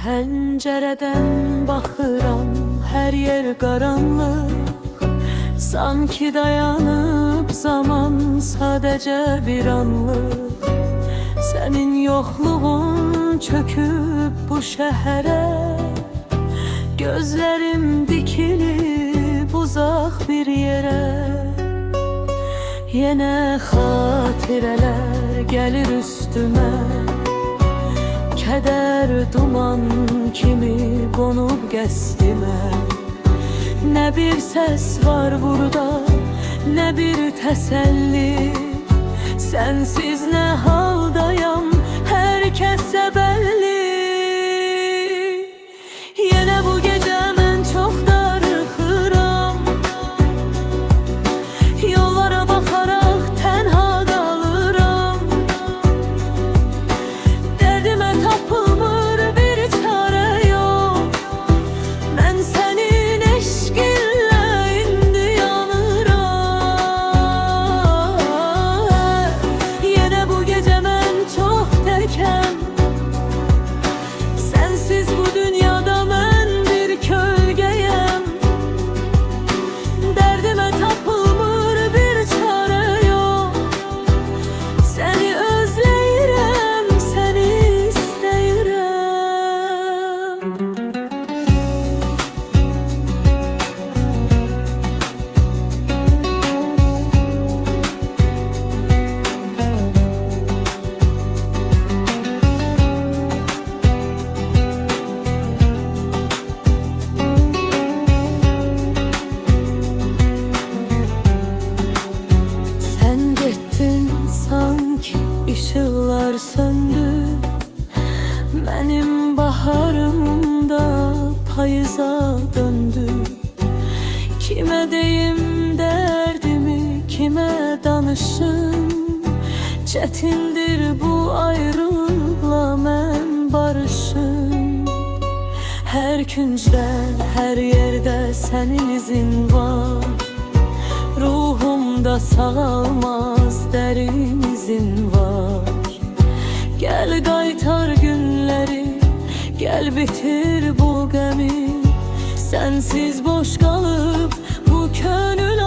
Pəncərədən baxıram, hər yer qaranlıq. Sanki dayanıb zaman sadəcə bir anlıq. Sənin yoxluğun çöküb bu şəhərə. Gözlərim dikilib uzaq bir yerə. Yenə xatirələr gəlir üstümə. Kədər duman kimi qonub qəsdimə. Nə bir səs var burada, nə bir təsəlli. Sənsiz nə haldayam, hər kəsə bəlli. Yenə bu gecə mən çox darıxıram. Yollara baxaraq tənha qalıram. Dərdimə tapılmır bir çarə yox. Mən sənin eşqinlə indi yanıram. Yenə bu gecə mən çox təkəm. Sənsiz bu dünyada mən bir kölgəyəm. Dərdimə tapılmır bir çarə yox. Səni özləyirəm, səni istəyirəm. Sən getdin sanki işıqlar söndü. Mənim baharımda payıza döndü. Kimə deyim dərdimi, kimə danışım. Çətindir bu ayrılıqla mən barışım. Hər küncdə, hər yerdə sənin izin var. Ruhumda sağalmaz dərin izin var. Gəl qaytar günləri, gəl bitir bu qəmi. Sənsiz boş qalıb bu könül